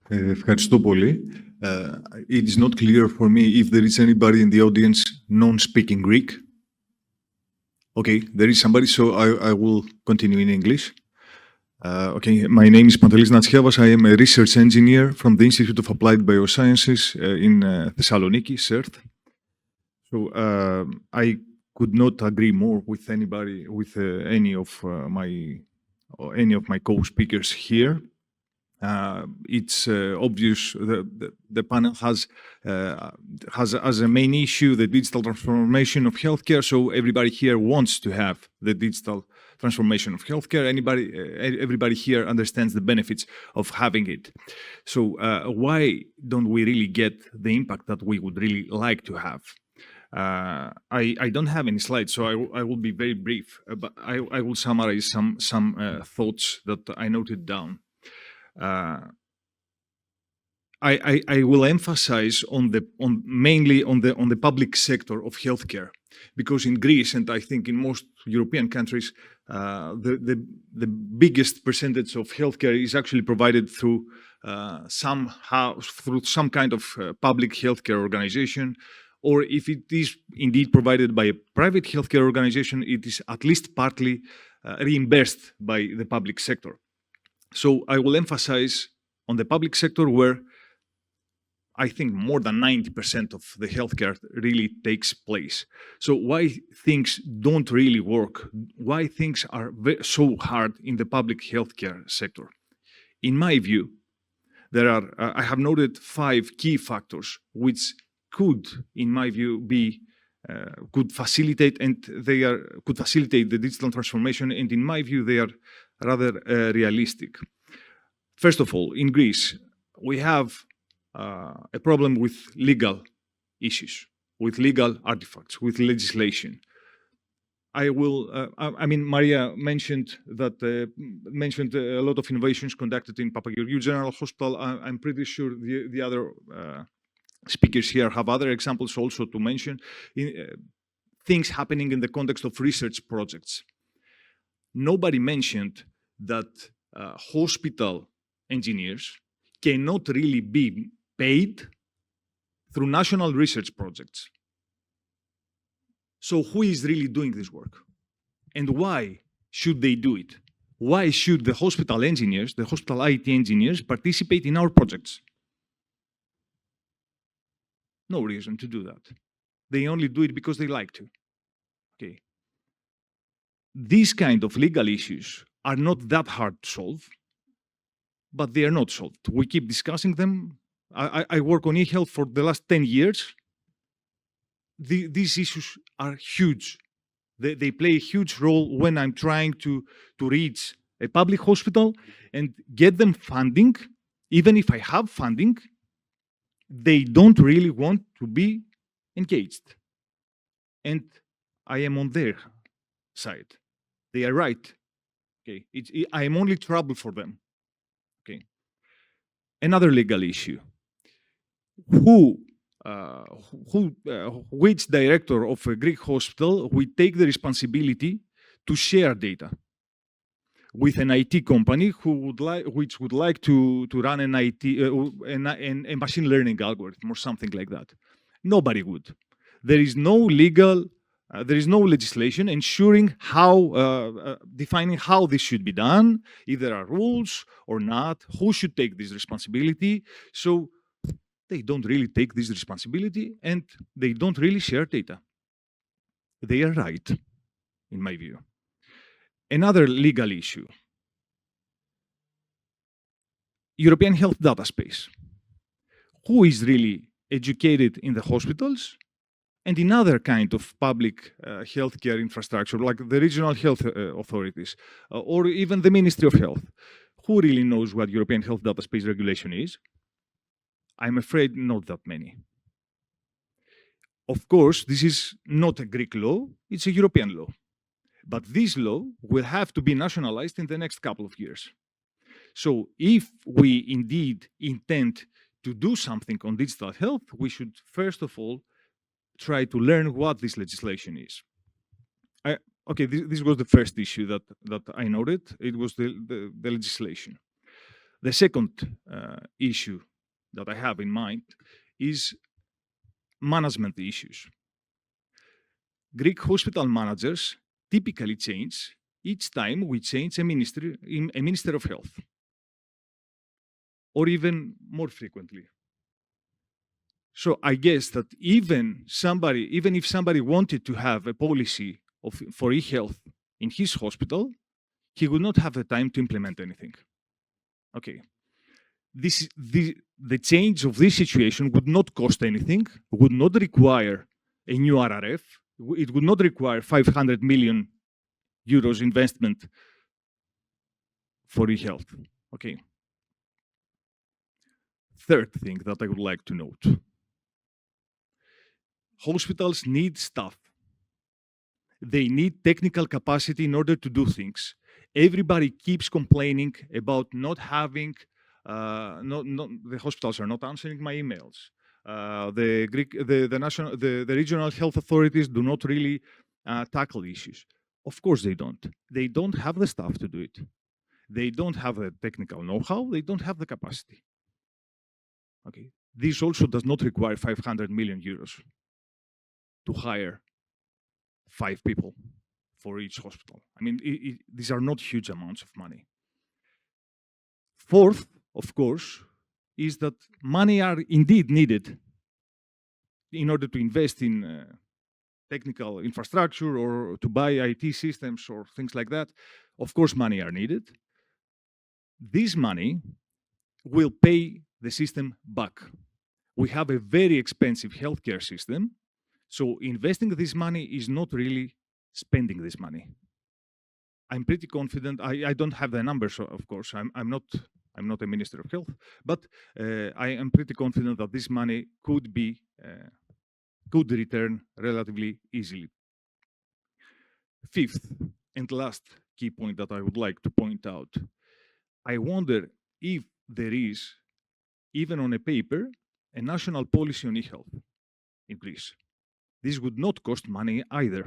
Ευχαριστώ πολύ. It is not clear for me if there is anybody in the audience non-speaking Greek. Okay, there is somebody, so I will continue in English. Okay, my name is Pantelis Natsiavas. I am a research engineer from the Institute of Applied Biosciences in Thessaloniki, CERT. So I could not agree more with anybody, with any of my co-speakers here. It's obvious the panel has as a main issue the digital transformation of healthcare. So everybody here wants to have the digital transformation of healthcare. Everybody here understands the benefits of having it. So why don't we really get the impact that we would really like to have? I don't have any slides, so I will be very brief. But I will summarize some thoughts that I noted down. I will emphasize mainly on the public sector of healthcare, because in Greece, and I think in most European countries, the biggest percentage of healthcare is actually provided through some kind of public healthcare organization, or if it is indeed provided by a private healthcare organization, it is at least partly reimbursed by the public sector. So I will emphasize on the public sector, where I think more than 90% of the healthcare really takes place. So why things don't really work? Why things are so hard in the public healthcare sector? In my view, I have noted 5 key factors which could, in my view, could facilitate the digital transformation, and in my view, they are rather realistic. First of all, in Greece, we have a problem with legal issues, with legal artifacts, with legislation. Maria mentioned a lot of innovations conducted in Papageorgiou General Hospital. I'm pretty sure the other speakers here have other examples also to mention. Things happening in the context of research projects. Nobody mentioned that hospital engineers cannot really be paid through national research projects. So who is really doing this work? And why should they do it? Why should the hospital engineers, the hospital IT engineers, participate in our projects? No reason to do that. They only do it because they like to. Okay. These kind of legal issues are not that hard to solve, but they are not solved. We keep discussing them. I work on e-health for the last 10 years. These issues are huge. They play a huge role when I'm trying to reach a public hospital and get them funding. Even if I have funding, they don't really want to be engaged. And I am on their side. They are right. Okay. I am only trouble for them. Okay. Another legal issue. Which director of a Greek hospital will take the responsibility to share data with an IT company which would like to run a machine learning algorithm or something like that? Nobody would. There is no legislation ensuring defining how this should be done, if there are rules or not, who should take this responsibility. So they don't really take this responsibility, and they don't really share data. They are right, in my view. Another legal issue. European health data space. Who is really educated in the hospitals and in other kind of public healthcare infrastructure, like the regional health authorities, or even the Ministry of Health? Who really knows what European health data space regulation is? I'm afraid not that many. Of course, this is not a Greek law, it's a European law. But this law will have to be nationalized in the next couple of years. So if we indeed intend to do something on digital health, we should first of all try to learn what this legislation is. This was the first issue that I noted. It was the legislation. The second issue that I have in mind is management issues. Greek hospital managers typically change each time we change a minister of health, or even more frequently. So I guess that even if somebody wanted to have a policy for e-health in his hospital, he would not have the time to implement anything. Okay. The change of this situation would not cost anything, would not require a new RRF, it would not require 500 million euros investment for e-health. Okay. Third thing that I would like to note. Hospitals need staff. They need technical capacity in order to do things. Everybody keeps complaining about not having, the hospitals are not answering my emails. The regional health authorities do not really tackle issues. Of course they don't. They don't have the staff to do it. They don't have the technical know-how. They don't have the capacity. Okay. This also does not require 500 million euros to hire 5 people for each hospital. I mean, these are not huge amounts of money. Fourth, of course, is that money are indeed needed in order to invest in technical infrastructure or to buy IT systems or things like that. Of course, money are needed. This money will pay the system back. We have a very expensive healthcare system, so investing this money is not really spending this money. I'm pretty confident. I don't have the numbers, of course. I'm not a minister of health, but I am pretty confident that this money could return relatively easily. Fifth and last key point that I would like to point out, I wonder if there is, even on a paper, a national policy on e-health in Greece. This would not cost money either.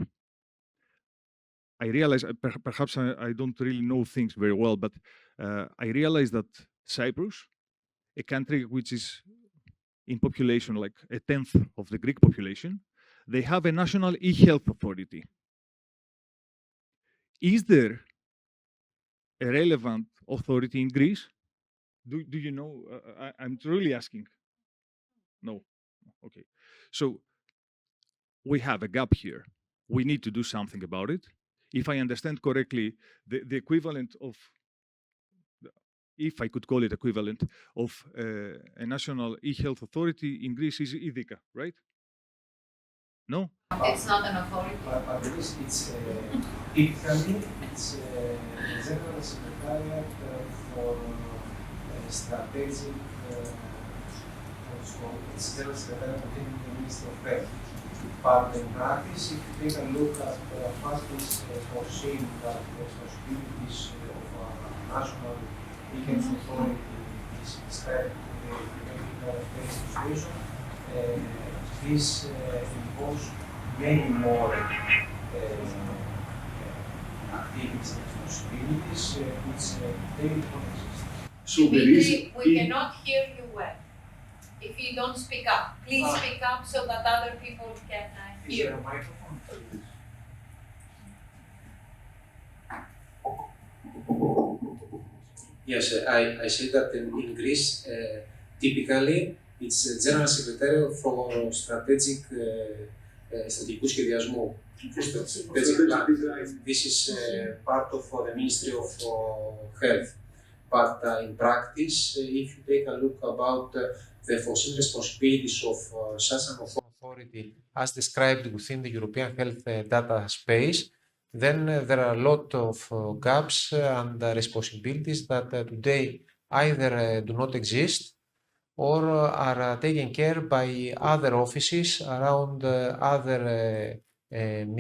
I realize, perhaps I don't really know things very well, but I realize that Cyprus, a country which is in population like 1/10 of the Greek population, they have a national e-health authority. Is there a relevant authority in Greece? Do you know? I'm truly asking. No. Okay. So we have a gap here. We need to do something about it. If I understand correctly, the equivalent of, if I could call it equivalent, of a national e-health authority in Greece is Idika, right? No? It's not an authority. But it's typically it's the General Secretariat for strategic. So it's General Secretariat within the Ministry of Health. But in practice, if you take a look at what is foreseen that the responsibilities of a national e-health authority is described in the health situation, this involves many more activities and responsibilities which they don't exist. So Dimitri, we cannot hear you well. If you don't speak up, please speak up so that other people can hear. Is there a microphone? Yes, I say that in Greece, typically, it's General Secretary for Strategic Στρατηγικού Σχεδιασμού. This is part of the Ministry of Health. But in practice, if you take a look about the foreseen responsibilities of such an authority as described within the European health data space, then there are a lot of gaps and responsibilities that today either do not exist or are taken care by other offices around other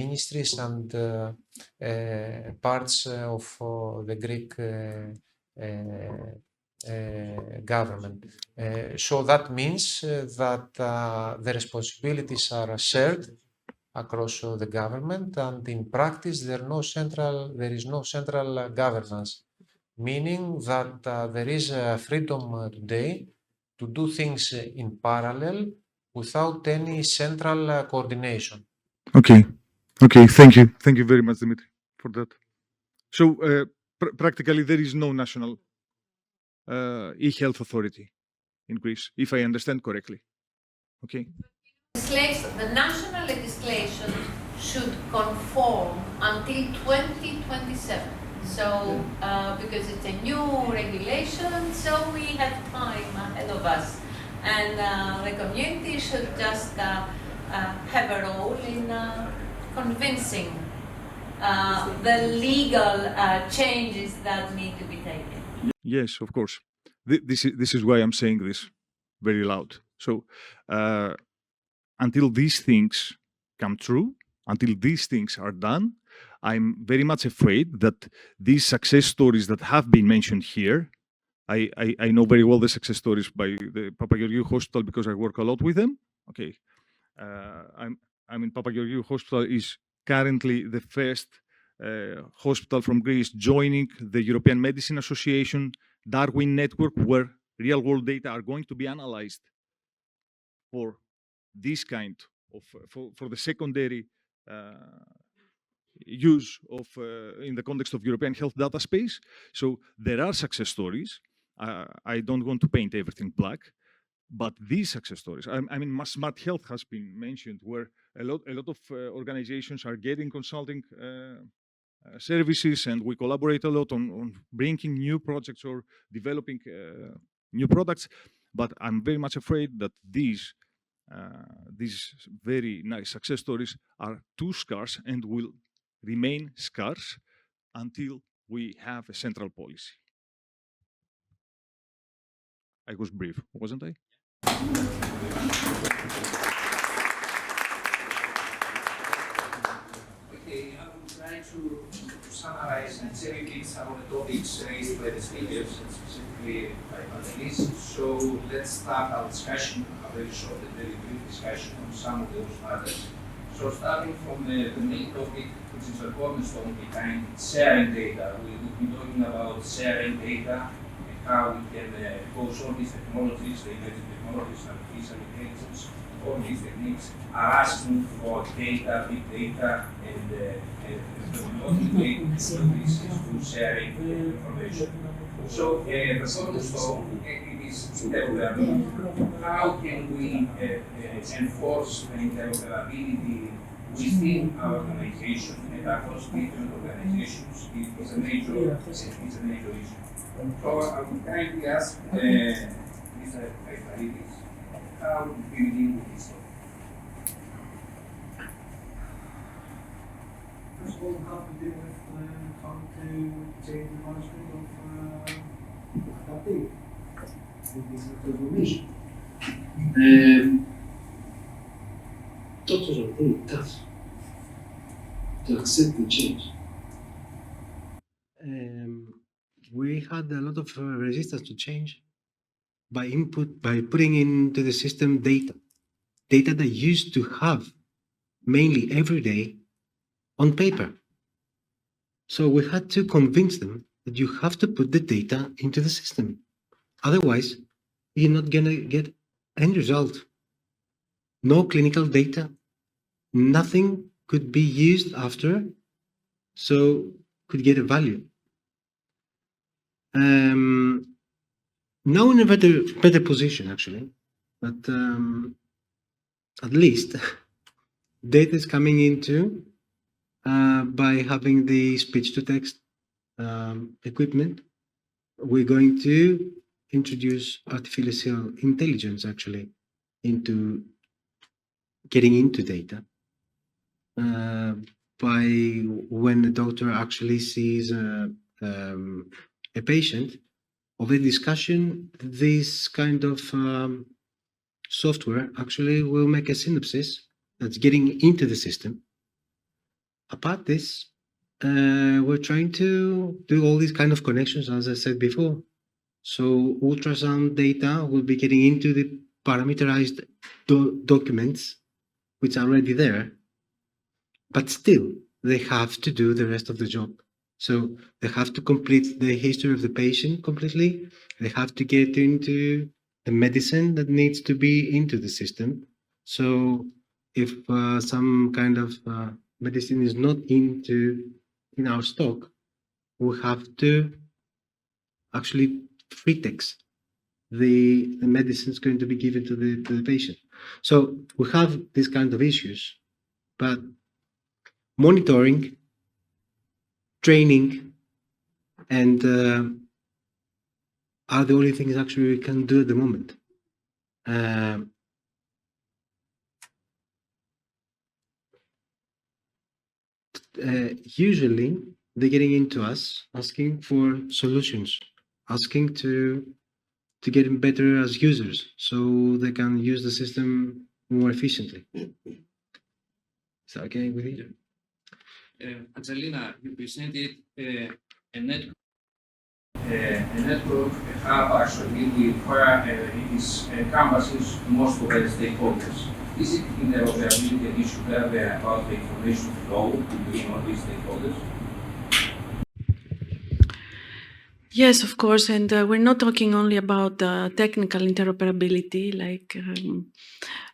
ministries and parts of the Greek government. So that means that the responsibilities are shared across the government, and in practice there is no central governance. meaning that there is freedom today to do things in parallel without any central coordination. Okay. Okay. Thank you. Thank you very much, Dimitri, for that. So practically, there is no national e-health authority in Greece, if I understand correctly. Okay. The national legislation should conform until 2027. So, because it's a new regulation, so we have time ahead of us. And the community should just have a role in convincing the legal changes that need to be taken. Yes, of course. This is why I'm saying this very loud. So until these things come true, until these things are done, I'm very much afraid that these success stories that have been mentioned here, I know very well the success stories by the Papageorgiou Hospital because I work a lot with them. Okay, I mean Papageorgiou Hospital is currently the first hospital from Greece joining the European Medicine Association Darwin network, where real-world data are going to be analyzed for this kind of for the secondary use of in the context of European health data space. So there are success stories. I don't want to paint everything black, but these success stories. I mean, smart health has been mentioned, where a lot of organizations are getting consulting services, and we collaborate a lot on bringing new projects or developing new products. But I'm very much afraid that these very nice success stories are too scarce and will remain scarce until we have a central policy. I was brief, wasn't I? Okay, I will try to summarize and cherry-pick some of the topics raised by the speakers, and specifically by Pantelis. So let's start our discussion, a very short and very brief discussion on some of those matters. So starting from the main topic, which is the cornerstone behind sharing data, we will be talking about sharing data and how we can use all these technologies, the emerging technologies, artificial intelligence, all these techniques are asking for data, big data, and technologies to sharing information. So the cornerstone is interoperability. How can we enforce the interoperability within our organization and across different organizations? It is a major issue. So I would kindly ask Mr. Kaismarides, how do we deal with this topic? First of all, we have to deal with how to change the management of adapting with this transformation. Doctors are very tough to accept the change. We had a lot of resistance to change by putting into the system data that used to have mainly every day on paper. So we had to convince them that you have to put the data into the system. Otherwise, you're not gonna get any result. No clinical data, nothing could be used after, so could get a value. Now in a better position actually, but at least data is coming into by having the speech-to-text equipment. We're going to introduce artificial intelligence actually into getting into data. By when the doctor actually sees a patient, of the discussion, this kind of software actually will make a synopsis that's getting into the system. Apart this, we're trying to do all these kind of connections, as I said before. So ultrasound data will be getting into the parameterized documents, which are already there, but still they have to do the rest of the job. So they have to complete the history of the patient completely. They have to get into the medicine that needs to be into the system. So if some kind of medicine is not in our stock, we have to actually free text the medicine is going to be given to the patient. So we have these kind of issues, but monitoring, training, and are the only things actually we can do at the moment. Usually, they're getting into us asking for solutions, asking to get better as users, so they can use the system more efficiently. Is that okay with you? Angelina, you presented a network, a hub actually, where it is encompasses most of the stakeholders. Is it interoperability an issue there about the information flow between all these stakeholders? Yes, of course, and we're not talking only about technical interoperability,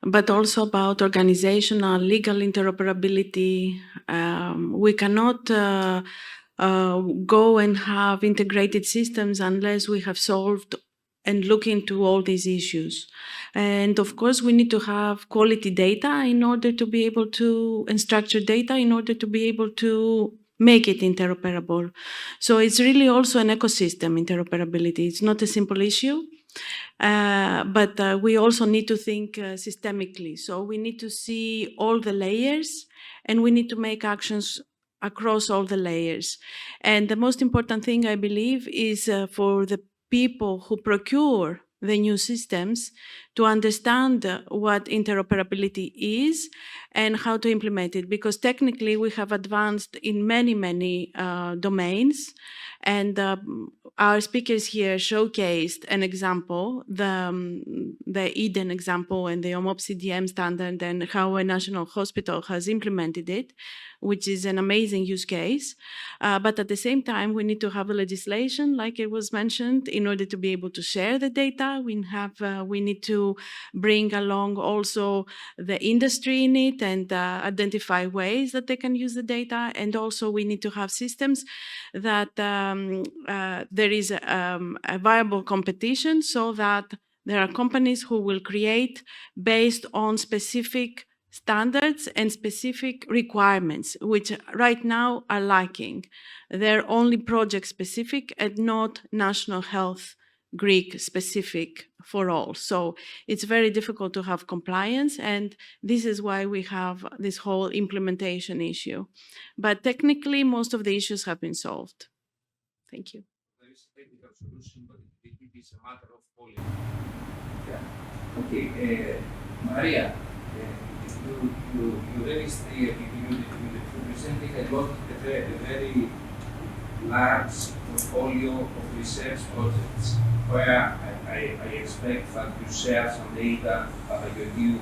but also about organizational, legal interoperability. We cannot go and have integrated systems unless we have solved and look into all these issues. And of course, we need to have quality data in order to be able to, and structured data in order to be able to make it interoperable. So it's really also an ecosystem interoperability. It's not a simple issue, but we also need to think systemically. So we need to see all the layers, and we need to make actions across all the layers. And the most important thing, I believe, is for the people who procure the new systems to understand what interoperability is and how to implement it, because technically we have advanced in many domains, and our speakers here showcased an example, the Eden example and the OMOP CDM standard, and how a national hospital has implemented it, which is an amazing use case. But at the same time, we need to have a legislation, like it was mentioned, in order to be able to share the data. We need to bring along also the industry in it and identify ways that they can use the data. And also we need to have systems that there is a viable competition, so that there are companies who will create based on specific standards and specific requirements, which right now are lacking. They're only project specific and not national health Greek specific for all. So it's very difficult to have compliance, and this is why we have this whole implementation issue. But technically, most of the issues have been solved. Thank you. There is a technical solution, but it is a matter of policy. Yeah. Okay, Maria, you presented a very large portfolio of research projects, where I expect that you share some data, Papageorgiou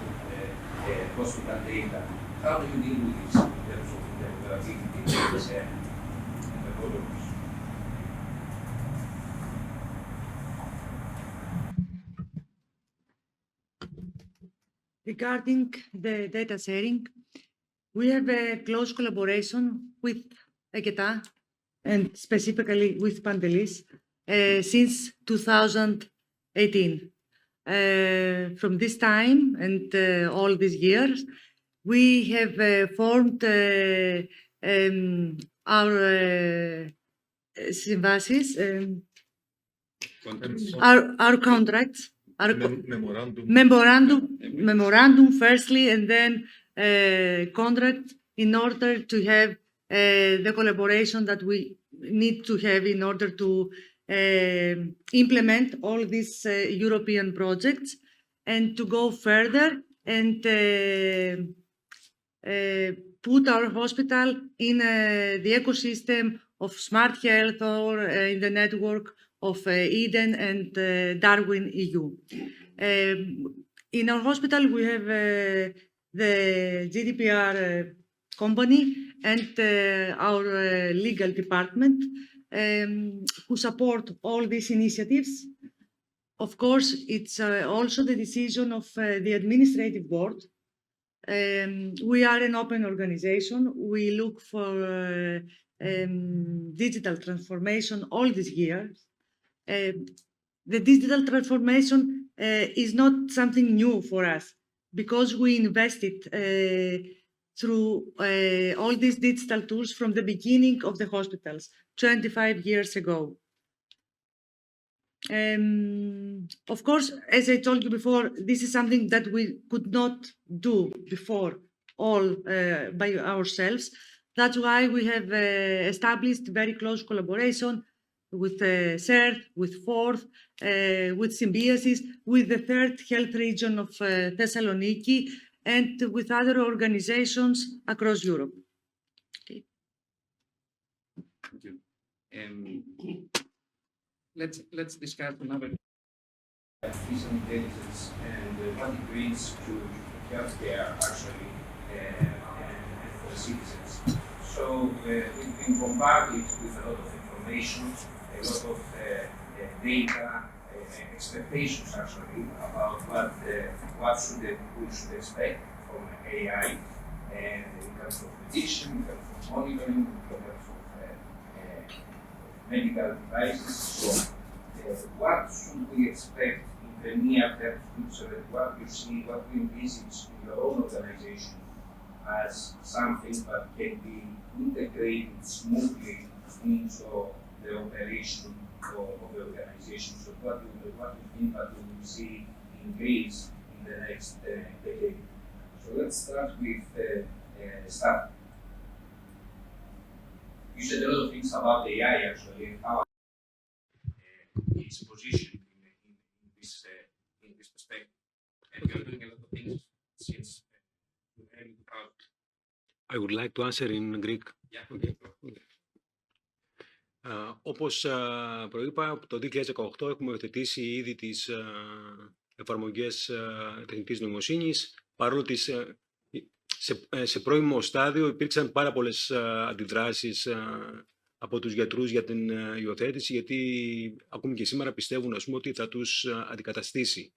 hospital data. How do you deal with this in terms of interoperability and the volumes? Regarding the data sharing, we have a close collaboration with EGETA and specifically with Pantelis since 2018. From this time and all these years, we have formed our συμβάσεις, our contracts, our memorandum firstly, and then contract, in order to have the collaboration that we need to have in order to implement all these European projects, and to go further and put our hospital in the ecosystem of smart health, or in the network of Eden and Darwin EU. In our hospital, we have the GDPR company and our legal department who support all these initiatives. Of course, it's also the decision of the administrative board. We are an open organization. We look for digital transformation all these years. The digital transformation is not something new for us because we invested through all these digital tools from the beginning of the hospitals 25 years ago. Of course, as I told you before, this is something that we could not do before all by ourselves. That's why we have established very close collaboration with CERT, with FORTH, with Symbiosis, with the third health region of Thessaloniki, and with other organizations across Europe. Okay. Thank you. Let's discuss another artificial intelligence and what it brings to healthcare actually and for the citizens. So we've been bombarded with a lot of information, a lot of data, expectations actually about what we should expect from AI, and in terms of prediction, in terms of monitoring, in terms of medical devices. So, what should we expect in the near-term future? What you see, what you envisage in your own organization as something that can be integrated smoothly into the operation of the organization? So, what do you think that we will see in Greece in the next decade? So, let's start with Stathis. You said a lot of things about AI actually, and how its position in this perspective. And you're doing a lot of things since early 2000. I would like to answer in Greek. Yeah, okay. Όπως προείπα, το 2018 έχουμε υιοθετήσει ήδη τις εφαρμογές τεχνητής νοημοσύνης, παρόλο ότι σε πρώιμο στάδιο υπήρξαν πάρα πολλές αντιδράσεις από τους γιατρούς για την υιοθέτηση, γιατί ακόμη και σήμερα πιστεύουν, ας πούμε, ότι θα τους αντικαταστήσει.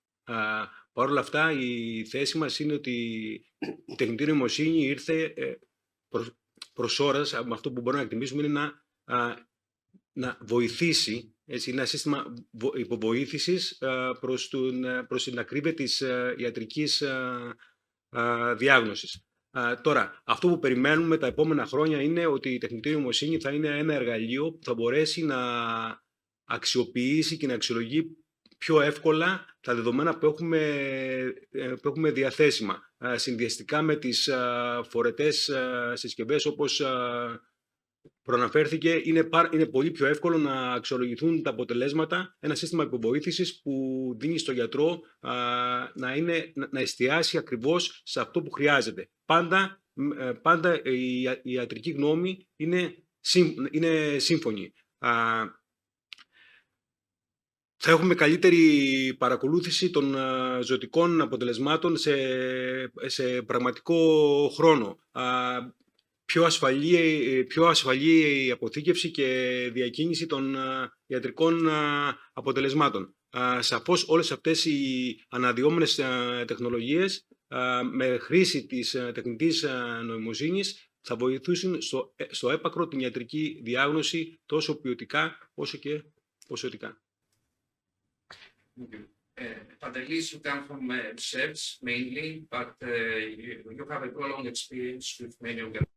Παρ' όλα αυτά, η θέση μας είναι ότι η τεχνητή νοημοσύνη ήρθε προς ώρας, με αυτό που μπορούμε να εκτιμήσουμε είναι να βοηθήσει, έτσι, ένα σύστημα υποβοήθησης προς την ακρίβεια της ιατρικής διάγνωσης. Τώρα, αυτό που περιμένουμε τα επόμενα χρόνια είναι ότι η τεχνητή νοημοσύνη θα είναι ένα εργαλείο που θα μπορέσει να αξιοποιήσει και να αξιολογεί πιο εύκολα τα δεδομένα που έχουμε διαθέσιμα, συνδυαστικά με τις φορετές συσκευές, όπως προαναφέρθηκε. Είναι πολύ πιο εύκολο να αξιολογηθούν τα αποτελέσματα, ένα σύστημα υποβοήθησης που δίνει στο γιατρό να εστιάσει ακριβώς σε αυτό που χρειάζεται. Πάντα η ιατρική γνώμη είναι σύμφωνη. Θα έχουμε καλύτερη παρακολούθηση των ζωτικών αποτελεσμάτων σε πραγματικό χρόνο. Πιο ασφαλή η αποθήκευση και διακίνηση των ιατρικών αποτελεσμάτων. Σαφώς όλες αυτές οι αναδυόμενες τεχνολογίες με χρήση της τεχνητής νοημοσύνης θα βοηθήσουν στο έπακρο την ιατρική διάγνωση τόσο ποιοτικά όσο και ποσοτικά. Pantelis, you come from research mainly, but you have a prolonged experience with many organizations.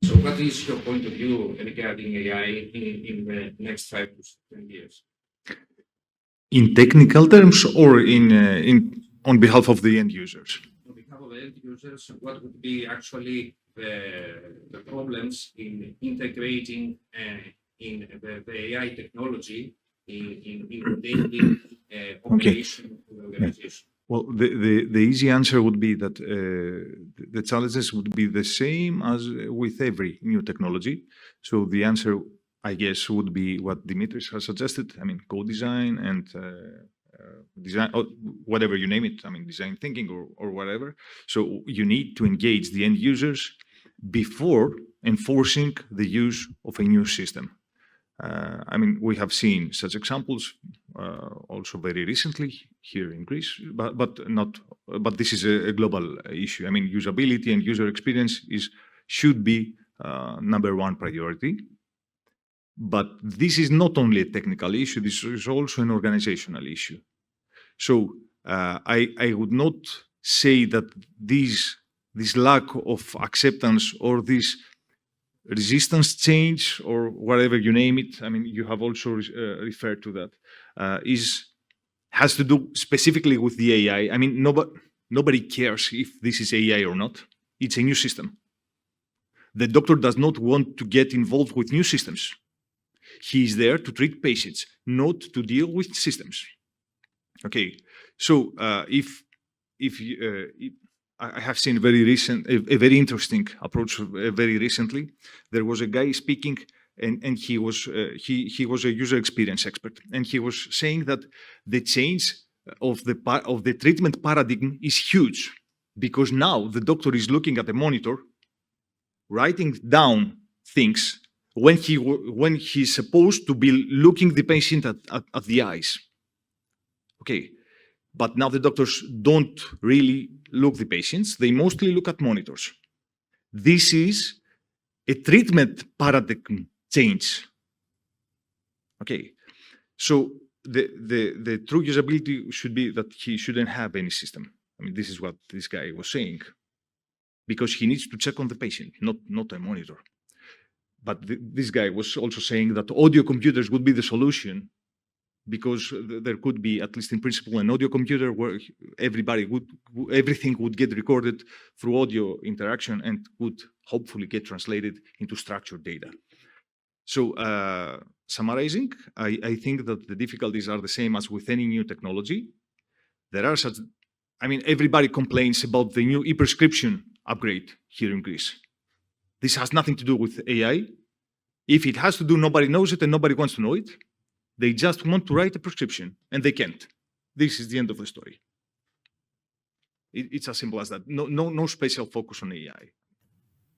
So what is your point of view regarding AI in the next 5 to 10 years? In technical terms or on behalf of the end users? On behalf of the end users, what would be actually the problems in integrating in the AI technology in the daily operation of the organization? Well, the easy answer would be that the challenges would be the same as with every new technology. So the answer, I guess, would be what Dimitris has suggested. I mean, co-design and design, or whatever you name it, I mean, design thinking or whatever. So you need to engage the end users before enforcing the use of a new system. I mean, we have seen such examples also very recently here in Greece, but this is a global issue. I mean, usability and user experience should be number one priority. But this is not only a technical issue, this is also an organizational issue. So I would not say that this lack of acceptance or this resistance change or whatever you name it, I mean, you have also referred to that, has to do specifically with the AI. I mean, nobody cares if this is AI or not. It's a new system. The doctor does not want to get involved with new systems. He is there to treat patients, not to deal with systems. Okay, so if I have seen a very interesting approach very recently. There was a guy speaking, and he was a user experience expert, and he was saying that the change of the treatment paradigm is huge, because now the doctor is looking at the monitor, writing down things when he's supposed to be looking the patient at the eyes. Okay, but now the doctors don't really look the patients, they mostly look at monitors. This is a treatment paradigm change. Okay, so the true usability should be that he shouldn't have any system. I mean, this is what this guy was saying, because he needs to check on the patient, not a monitor. But this guy was also saying that audio computers would be the solution, because there could be, at least in principle, an audio computer where everything would get recorded through audio interaction and would hopefully get translated into structured data. So summarizing, I think that the difficulties are the same as with any new technology. There are such, I mean, everybody complains about the new e-prescription upgrade here in Greece. This has nothing to do with AI. If it has to do, nobody knows it and nobody wants to know it. They just want to write a prescription, and they can't. This is the end of the story. It's as simple as that. No special focus on AI.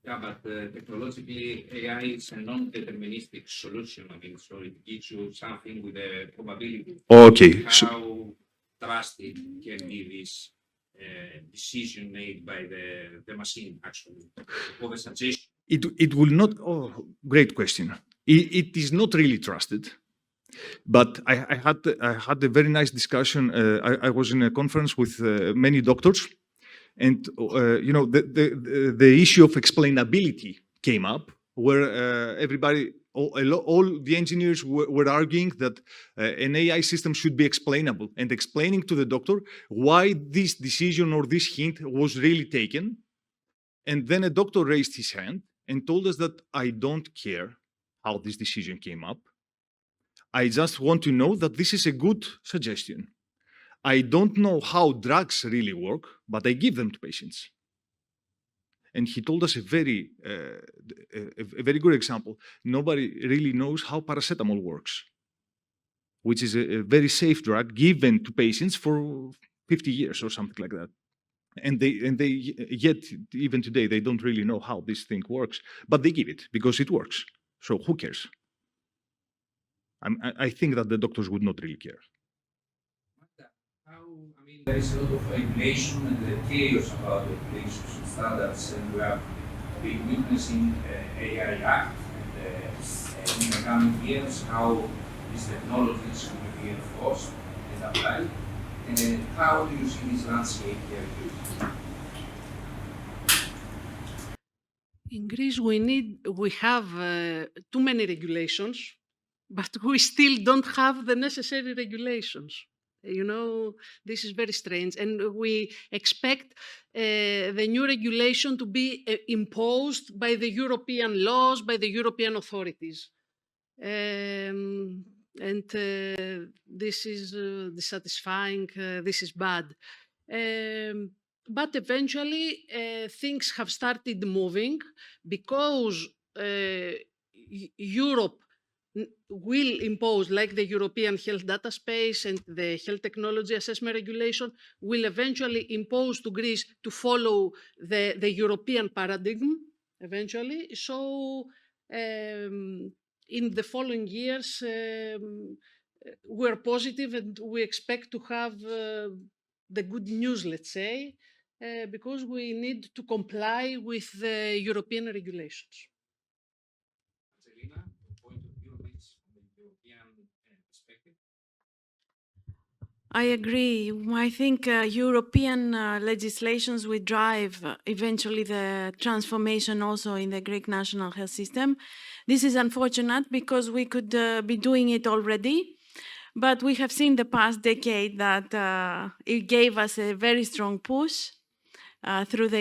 Yeah, but technologically, AI is a non-deterministic solution. I mean, so it gives you something with a probability. Okay. How trusted can be this decision made by the machine, actually, or the suggestion? It will not. Oh, great question. It is not really trusted. But I had a very nice discussion. I was in a conference with many doctors, and you know, the issue of explainability came up, where everybody, all the engineers were arguing that an AI system should be explainable, and explaining to the doctor why this decision or this hint was really taken. And then a doctor raised his hand and told us that I don't care how this decision came up. I just want to know that this is a good suggestion. I don't know how drugs really work, but I give them to patients. And he told us a very good example. Nobody really knows how paracetamol works, which is a very safe drug given to patients for 50 years or something like that. And they yet, even today, they don't really know how this thing works, but they give it because it works. So who cares? I think that the doctors would not really care. I mean, there is a lot of regulation and the chaos about regulations and standards, and we have been witnessing AI Act, and in the coming years, how these technologies will be enforced and applied. And how do you see this landscape here? In Greece, we have too many regulations, but we still don't have the necessary regulations. You know, this is very strange. And we expect the new regulation to be imposed by the European laws, by the European authorities. And this is dissatisfying, this is bad. But eventually, things have started moving because Europe will impose, like the European Health Data Space and the Health Technology Assessment Regulation, will eventually impose to Greece to follow the European paradigm, eventually. So in the following years, we're positive and we expect to have the good news, let's say, because we need to comply with the European regulations. Angelina, your point of view on this from the European perspective? I agree. I think European legislations will drive eventually the transformation also in the Greek national health system. This is unfortunate because we could be doing it already, but we have seen the past decade that it gave us a very strong push through the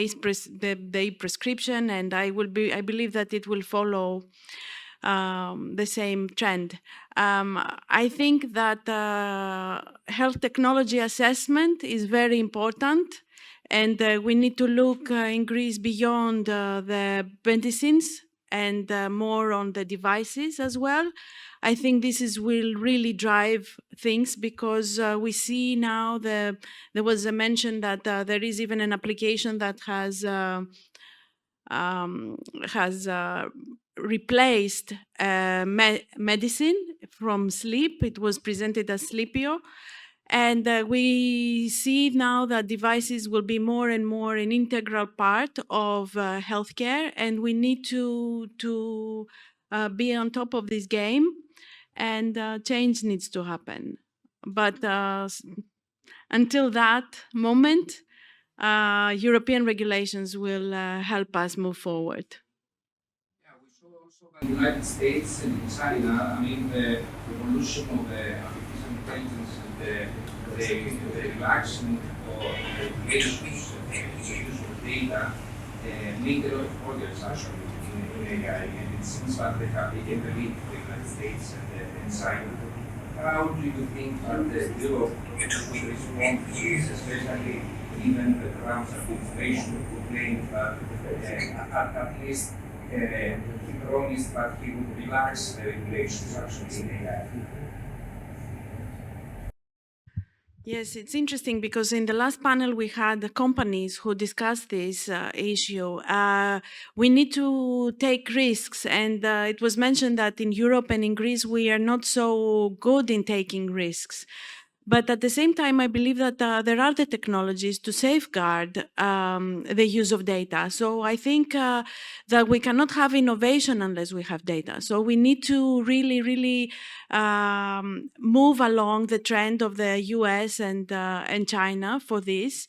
e-prescription, and I believe that it will follow the same trend. I think that health technology assessment is very important, and we need to look in Greece beyond the medicines and more on the devices as well. I think will really drive things because we see now there was a mention that there is even an application that has replaced medicine from sleep. It was presented as Sleepio. And we see now that devices will be more and more an integral part of healthcare, and we need to be on top of this game, and change needs to happen. But until that moment, European regulations will help us move forward. We saw also that in the United States and in China, I mean, the evolution of the artificial intelligence and the relaxing of the regulations and the use of data made a lot of progress actually in AI, and it seems that they have taken the lead for the United States and China. How do you think that Europe will respond to this, especially given the Trump's administration who claimed that at least he promised that he would relax the regulations actually in AI? Yes, it's interesting because in the last panel we had the companies who discussed this issue. We need to take risks, and it was mentioned that in Europe and in Greece we are not so good in taking risks. But at the same time, I believe that there are the technologies to safeguard the use of data. So I think that we cannot have innovation unless we have data. So we need to really move along the trend of the US and China for this.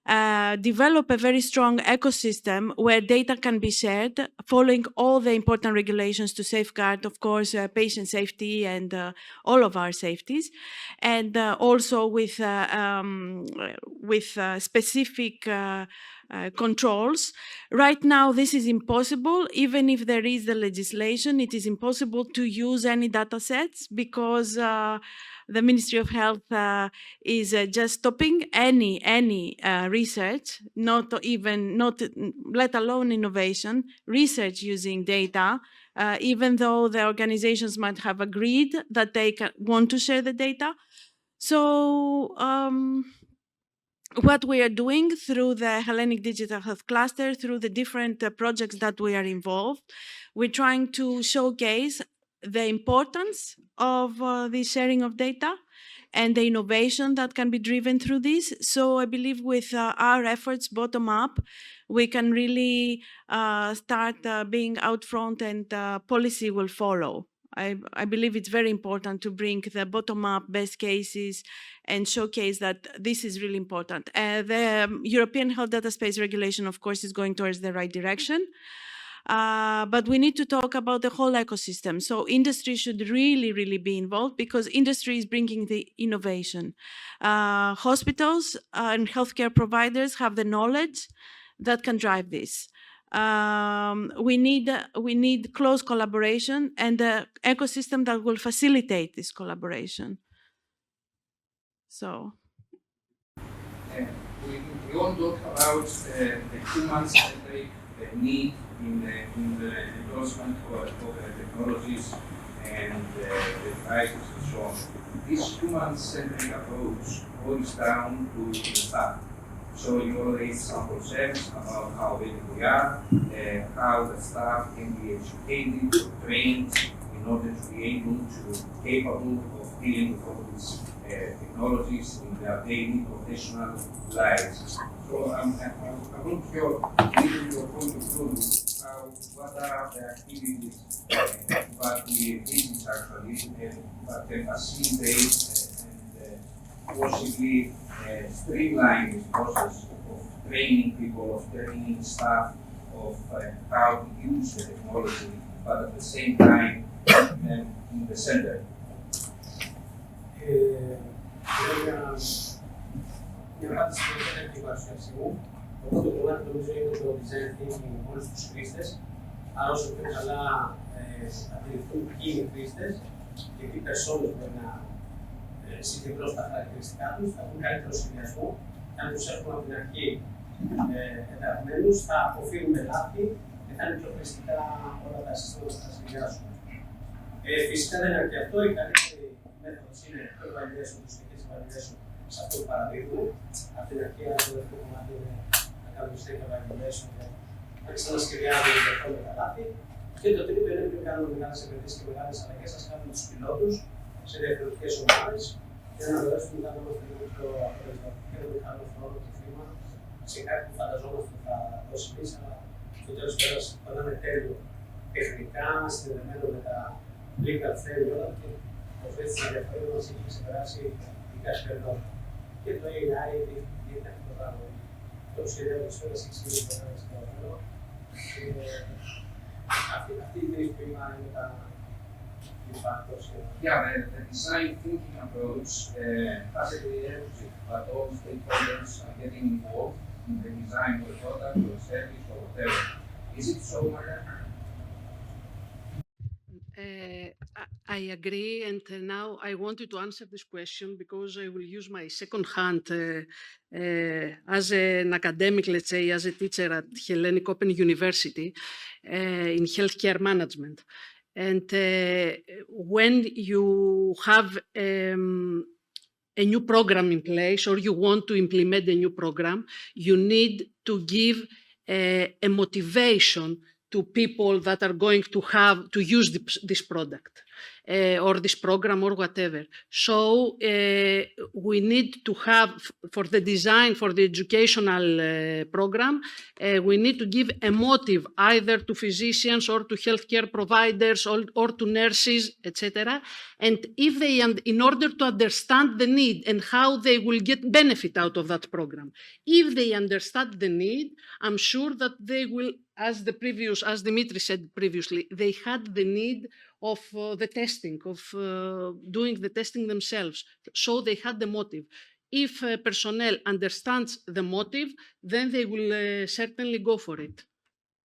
Develop a very strong ecosystem where data can be shared, following all the important regulations to safeguard, of course, patient safety and all of our safeties, and also with specific controls. Right now, this is impossible. Even if there is the legislation, it is impossible to use any data sets because the Ministry of Health is just stopping any research, not let alone innovation, research using data, even though the organizations might have agreed that they want to share the data. So what we are doing through the Hellenic Digital Health Cluster, through the different projects that we are involved, we're trying to showcase the importance of the sharing of data and the innovation that can be driven through this. So I believe with our efforts bottom up, we can really start being out front, and policy will follow. I believe it's very important to bring the bottom-up best cases and showcase that this is really important. The European Health Data Space Regulation, of course, is going towards the right direction. But we need to talk about the whole ecosystem. So industry should really be involved because industry is bringing the innovation. Hospitals and healthcare providers have the knowledge that can drive this. We need close collaboration and the ecosystem that will facilitate this collaboration. So we all talk about the human-centric need in the endorsement of technologies and the crisis and so on. This human-centric approach boils down to the staff. So you already some concerns about how big we are, how the staff can be educated, trained in order to be capable of dealing with all these technologies in their daily professional lives. So I want to hear your point of view, what are the activities that we envisage actually that can facilitate and possibly streamline this process of training people, of training staff, of how to use the technology, but at the same time in the center. Μια απάντηση που δεν έχει βάσει του Chatzikou. Εγώ το κομμάτι νομίζω είναι το design thinking με όλους τους χρήστες. Άρα όσο πιο καλά αντιληφθούν ποιοι είναι οι χρήστες και τι personas μπορεί να συγκεντρώσουν τα χαρακτηριστικά τους, θα έχουν καλύτερο σχεδιασμό. Αν τους έχουμε από την αρχή ενταγμένους, θα αποφύγουμε λάθη και θα είναι πιο χρηστικά όλα τα συστήματα που θα συνδυάσουμε. Φυσικά δεν είναι αρκετό. Η καλύτερη μέθοδος είναι το evaluation, το στοιχείο evaluation σε αυτό που παραδείγουμε. Από την αρχή, το δεύτερο κομμάτι είναι να κάνουμε stake evaluation και να ξανασχεδιάζουμε για αυτό με τα λάθη. Και το τρίτο είναι πριν κάνουμε μεγάλες επενδύσεις και μεγάλες αλλαγές, ας κάνουμε τους πιλότους σε διαφορετικές ομάδες για να μπορέσουμε να κάνουμε λίγο πιο αποτελεσματικό και να κάνουμε χρόνο και χρήμα σε κάτι που φανταζόμαστε ότι θα δώσει πίσω, αλλά στο τέλος της ημέρας θα είναι τέλειο τεχνικά, συνδεδεμένο με τα legal framework και οφείλει τη διαφορά μας έχει ξεπεράσει την κάθε περνότητα. Και το AI είναι αυτό το πράγμα. Το σχέδιο της φέρας έχει σημαίνει το ένα συγκεκριμένο. Αυτή η τρεις πρίμα είναι τα factors. Yeah, the design thinking approach has a prerequisite, but all stakeholders are getting involved in the design of a product or a service or whatever. Is it so, Magda? I agree, and now I wanted to answer this question because I will use my second hand as an academic, let's say, as a teacher at Hellenic Open University in healthcare management. And when you have a new program in place or you want to implement a new program, you need to give a motivation to people that are going to have to use this product or this program or whatever. So we need to have, for the design, for the educational program, we need to give a motive either to physicians or to healthcare providers or to nurses, etc. And if they, in order to understand the need and how they will get benefit out of that program, if they understand the need, I'm sure that they will, as Dimitris said previously, they had the need of the testing, of doing the testing themselves. So they had the motive. If personnel understands the motive, then they will certainly go for it.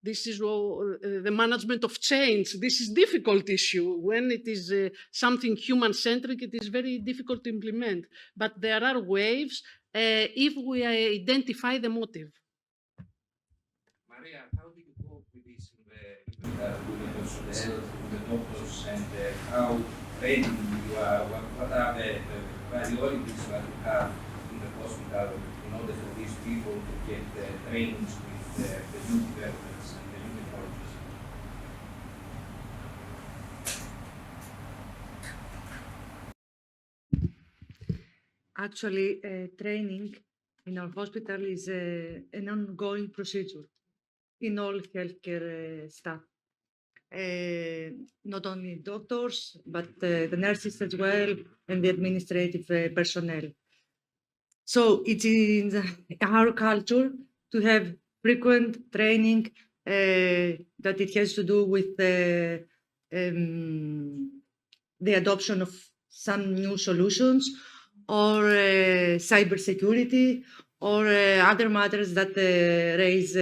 This is the management of change. This is a difficult issue. When it is something human-centric, it is very difficult to implement. But there are ways if we identify the motive. Maria, how do you cope with this with the personnel, with the doctors, and how ready you are? What are the priorities that you have in the hospital in order for these people to get trainings with the new developments and the new technologies? Actually, training in our hospital is an ongoing procedure in all healthcare staff. Not only doctors, but the nurses as well, and the administrative personnel. So it is our culture to have frequent training that it has to do with the adoption of some new solutions or cybersecurity or other matters that raise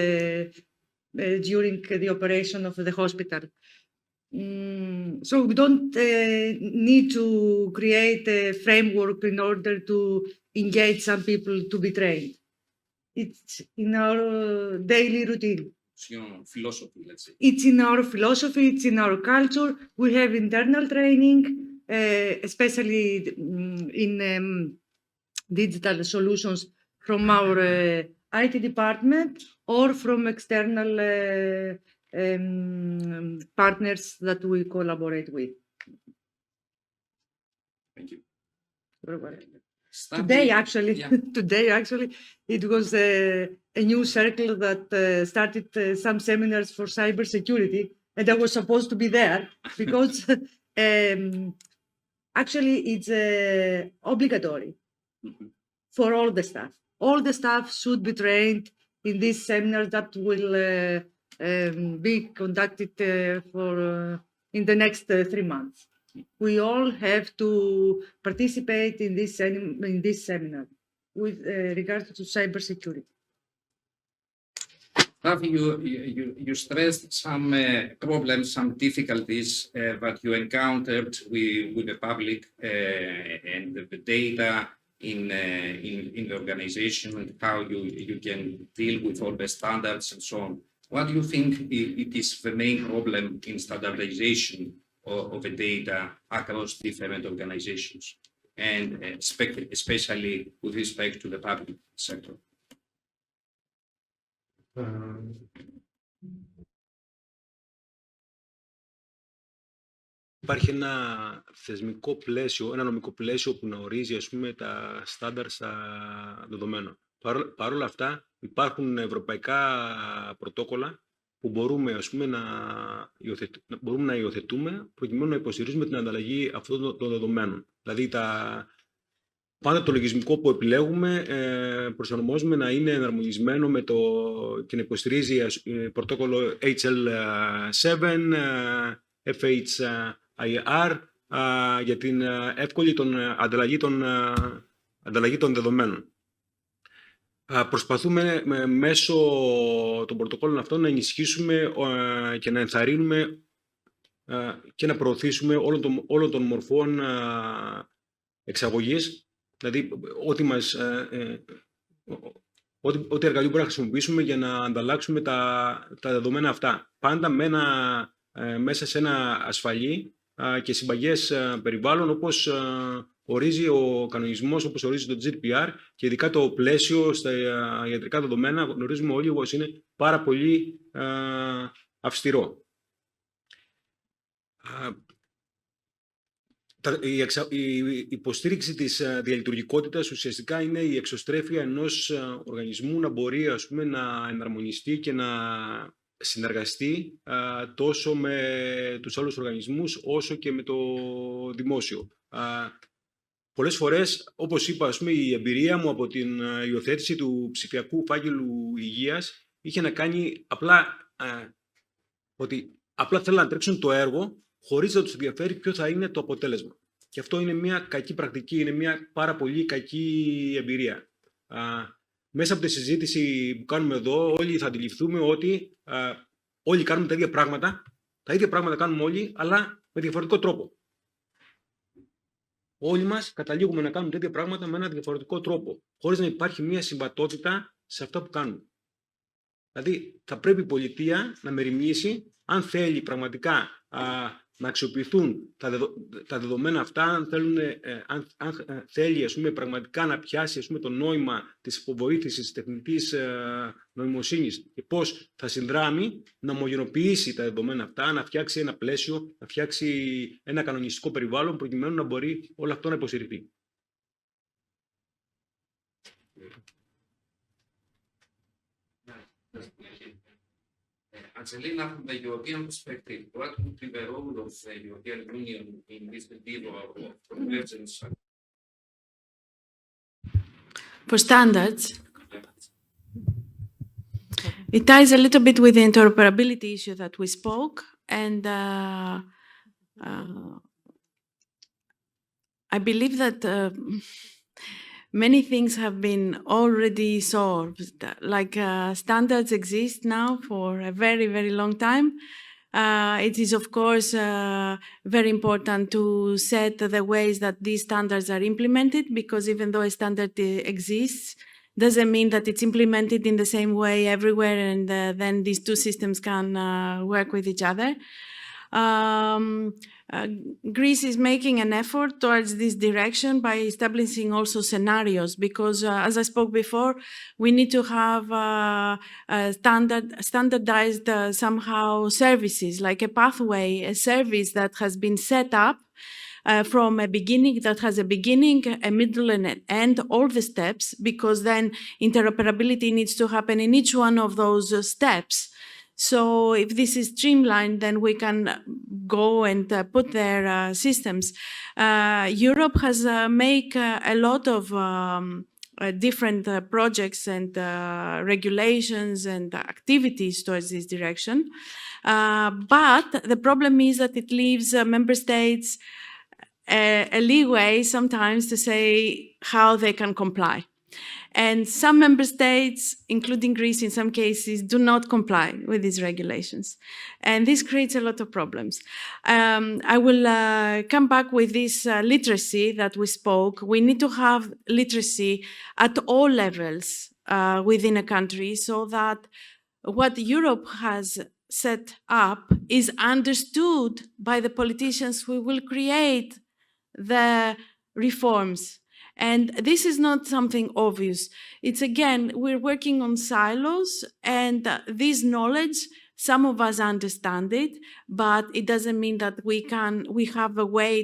during the operation of the hospital. So we don't need to create a framework in order to engage some people to be trained. It's in our daily routine. your philosophy, let's say? It's in our philosophy, it's in our culture. We have internal training, especially in digital solutions from our IT department or from external partners that we collaborate with. Thank you. Today, actually, Yeah. today actually, it was a new circle that started some seminars for cybersecurity, and I was supposed to be there because actually it's obligatory for all the staff. All the staff should be trained in this seminar that will be conducted in the next 3 months. We all have to participate in this seminar with regards to cybersecurity. Rafi, you stressed some problems, some difficulties that you encountered with the public and the data in the organization and how you can deal with all the standards and so on. What do you think it is the main problem in standardization of the data across different organizations, and especially with respect to the public sector? Υπάρχει ένα θεσμικό πλαίσιο, ένα νομικό πλαίσιο που να ορίζει, ας πούμε, τα στάνταρ στα δεδομένα. Παρ' όλα αυτά, υπάρχουν ευρωπαϊκά πρωτόκολλα που μπορούμε, ας πούμε, να υιοθετούμε προκειμένου να υποστηρίζουμε την ανταλλαγή αυτών των δεδομένων. Δηλαδή, πάντα το λογισμικό που επιλέγουμε προσαρμόζουμε να είναι εναρμονισμένο με και να υποστηρίζει πρωτόκολλο HL7, FHIR για την εύκολη ανταλλαγή των δεδομένων. Προσπαθούμε μέσω των πρωτοκόλλων αυτών να ενισχύσουμε και να ενθαρρύνουμε και να προωθήσουμε όλων των μορφών εξαγωγής, δηλαδή ό,τι εργαλείο μπορούμε να χρησιμοποιήσουμε για να ανταλλάξουμε τα δεδομένα αυτά. Πάντα μέσα σε ένα ασφαλή και συμπαγές περιβάλλον, όπως ορίζει ο κανονισμός, όπως ορίζει το GDPR, και ειδικά το πλαίσιο στα ιατρικά δεδομένα γνωρίζουμε όλοι πως είναι πάρα πολύ αυστηρό. Η υποστήριξη της διαλειτουργικότητας ουσιαστικά είναι η εξωστρέφεια ενός οργανισμού να μπορεί, ας πούμε, να εναρμονιστεί και να συνεργαστεί τόσο με τους άλλους οργανισμούς όσο και με το δημόσιο. Πολλές φορές, όπως είπα, ας πούμε, η εμπειρία μου από την υιοθέτηση του ψηφιακού φάκελου υγείας είχε να κάνει ότι απλά θέλουν να τρέξουν το έργο χωρίς να τους ενδιαφέρει ποιο θα είναι το αποτέλεσμα. Και αυτό είναι μια κακή πρακτική, είναι μια πάρα πολύ κακή εμπειρία. Μέσα από τη συζήτηση που κάνουμε εδώ, όλοι θα αντιληφθούμε ότι όλοι κάνουμε τα ίδια πράγματα. Τα ίδια πράγματα κάνουμε όλοι, αλλά με διαφορετικό τρόπο. Όλοι μας καταλήγουμε να κάνουμε τα ίδια πράγματα με ένα διαφορετικό τρόπο, χωρίς να υπάρχει μια συμβατότητα σε αυτά που κάνουμε. Δηλαδή, θα πρέπει η πολιτεία να μεριμνήσει, αν θέλει πραγματικά να αξιοποιηθούν τα δεδομένα αυτά, αν θέλει, ας πούμε, πραγματικά να πιάσει, ας πούμε, το νόημα της υποβοήθησης της τεχνητής νοημοσύνης και πώς θα συνδράμει να ομογενοποιήσει τα δεδομένα αυτά, να φτιάξει ένα πλαίσιο, να φτιάξει ένα κανονιστικό περιβάλλον προκειμένου να μπορεί όλο αυτό να υποστηριχθεί. Angelina, from the European perspective, what would be the role of the European Union in this endeavor of convergence? For standards, it ties a little bit with the interoperability issue that we spoke, and I believe that many things have been already solved. Like standards exist now for a very, very long time. It is, of course, very important to set the ways that these standards are implemented, because even though a standard exists, doesn't mean that it's implemented in the same way everywhere, and then these two systems can work with each other. Greece is making an effort towards this direction by establishing also scenarios, because as I spoke before, we need to have standardized somehow services, like a pathway, a service that has been set up from a beginning, that has a beginning, a middle, and an end, all the steps, because then interoperability needs to happen in each one of those steps. So if this is streamlined, then we can go and put their systems. Europe has made a lot of different projects and regulations and activities towards this direction. But the problem is that it leaves member states a leeway sometimes to say how they can comply. And some member states, including Greece in some cases, do not comply with these regulations. And this creates a lot of problems. I will come back with this literacy that we spoke. We need to have literacy at all levels within a country, so that what Europe has set up is understood by the politicians who will create the reforms. And this is not something obvious. It's, again, we're working on silos, and this knowledge, some of us understand it, but it doesn't mean that we have a way,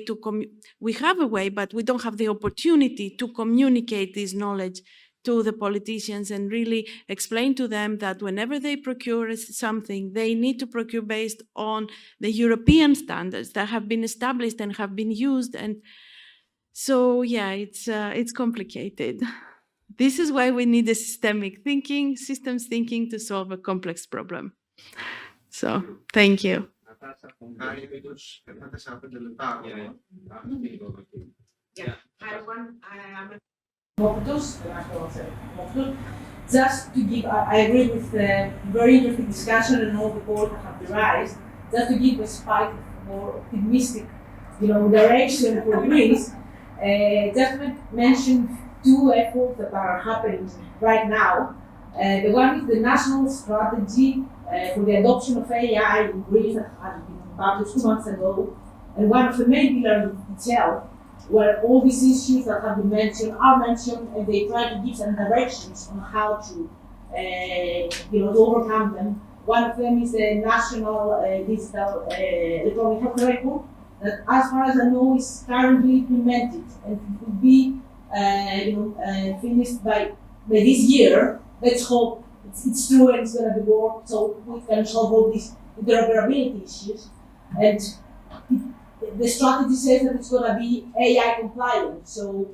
but we don't have the opportunity to communicate this knowledge to the politicians and really explain to them that whenever they procure something, they need to procure based on the European standards that have been established and have been used. And so, yeah, it's complicated. This is why we need a systemic thinking, systems thinking to solve a complex problem. So, thank you. Just to give, I agree with the very interesting discussion and all the points that have been raised. Just to give a spike more optimistic, direction for Greece. Just mention two efforts that are happening right now. The one is the national strategy for the adoption of AI in Greece that has been published 2 months ago, and one of the main pillars itself, where all these issues that have been mentioned are mentioned, and they try to give some directions on how to, to overcome them. One of them is the national digital electronic health record, that, as far as I know, is currently implemented and will be finished by this year. Let's hope it's true and it's going to be worked, so we can solve all these interoperability issues. And the strategy says that it's going to be AI compliant, so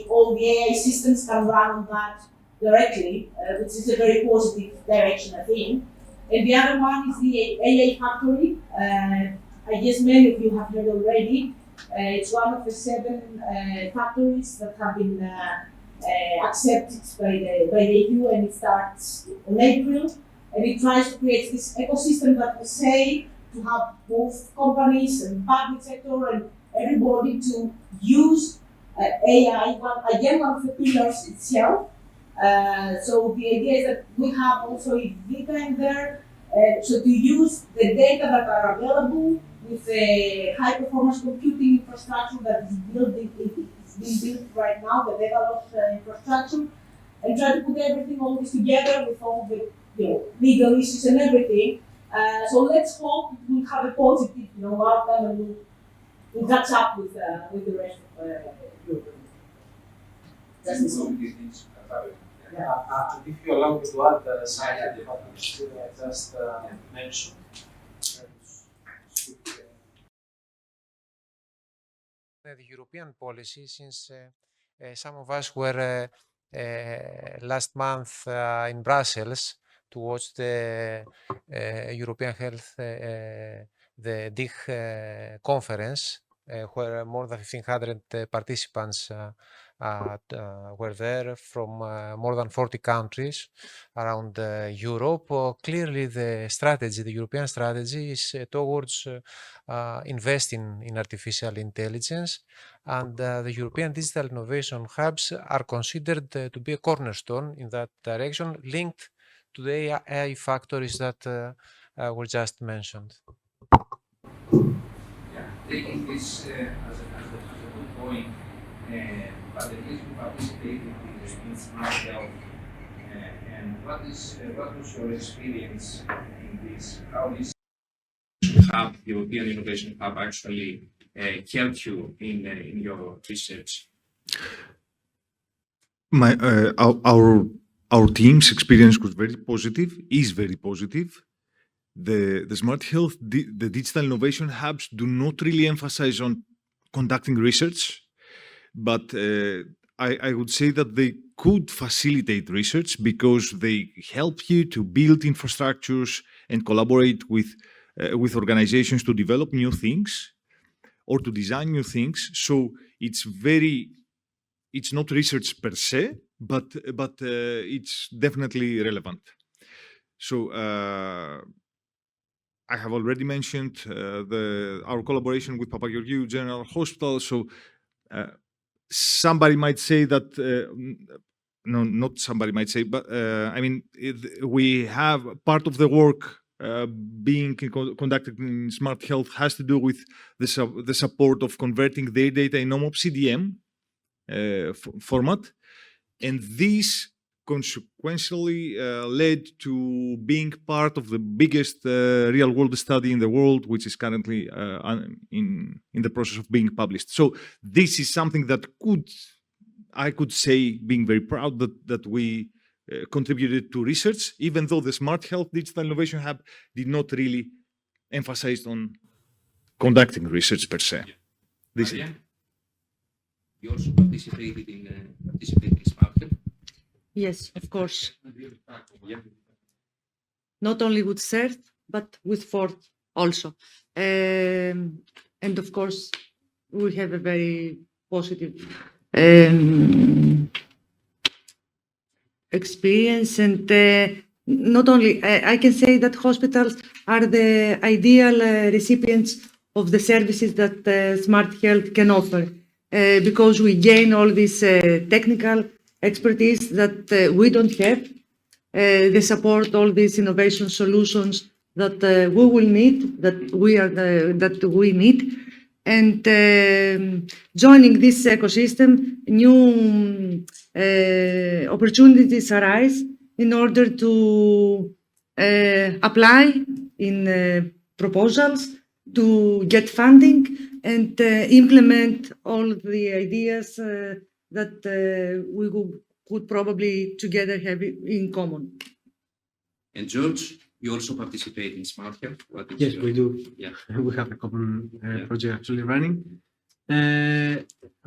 all the AI systems can run on that directly, which is a very positive direction, I think. And the other one is the AI factory. I guess many of you have heard already. It's one of the 7 factories that have been accepted by the EU, and it starts in April. And it tries to create this ecosystem that we say to have both companies and public sector and everybody to use AI. One of the pillars itself. So the idea is that we have also data in there. So to use the data that are available with the high performance computing infrastructure that is being built right now, the data loss infrastructure, and try to put all this together with all the legal issues and everything. So let's hope we'll have a positive outcome, and we'll catch up with the rest of Europe. That's it. Yeah, if you allow me to add something that I just mentioned. The European policy, since some of us were last month in Brussels to watch the European Health, the DIG conference, where more than 1,500 participants were there from more than 40 countries around Europe. Clearly, the European strategy is towards investing in artificial intelligence, and the European Digital Innovation Hubs are considered to be a cornerstone in that direction, linked to the AI factories that were just mentioned. Yeah, taking this as a good point, Pantelis, you participated in Smart Health, and what was your experience in this? How this Hub, European Innovation Hub, actually helped you in your research? Our team's experience was very positive, is very positive. The Smart Health, the digital innovation hubs do not really emphasize on conducting research, but I would say that they could facilitate research because they help you to build infrastructures and collaborate with organizations to develop new things or to design new things. So it's not research per se, but it's definitely relevant. So I have already mentioned our collaboration with Papageorgiou General Hospital. So somebody might say that, no, not somebody might say, but I mean, we have part of the work being conducted in Smart Health has to do with the support of converting their data in OMOP CDM format. And this consequentially led to being part of the biggest real-world study in the world, which is currently in the process of being published. So this is something that I could say, being very proud that we contributed to research, even though the Smart Health Digital Innovation Hub did not really emphasize on conducting research per se. You also participated in Smart Health? Yes, of course. Not only with CERT, but with FORT also. And of course, we have a very positive experience. And not only, I can say that hospitals are the ideal recipients of the services that Smart Health can offer, because we gain all this technical expertise that we don't have. They support all these innovation solutions that we will need, that we need. And joining this ecosystem, new opportunities arise in order to apply in proposals, to get funding, and implement all the ideas that we could probably together have in common. And George, you also participate in Smart Health? Yes, we do. Yeah. We have a common project actually running.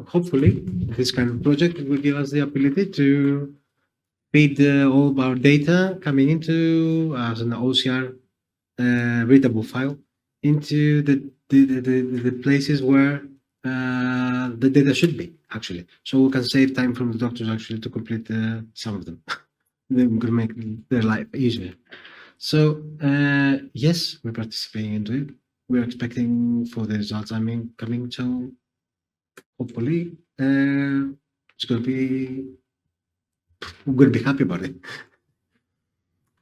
Hopefully, this kind of project will give us the ability to feed all of our data coming into as an OCR readable file into the places where the data should be, actually. So we can save time from the doctors actually to complete some of them. Then we can make their life easier. So yes, we're participating into it. We're expecting for the results coming. So hopefully it's going to be, we're going to be happy about it.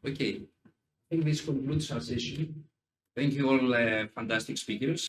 Okay, I think this concludes our session. Thank you all fantastic speakers.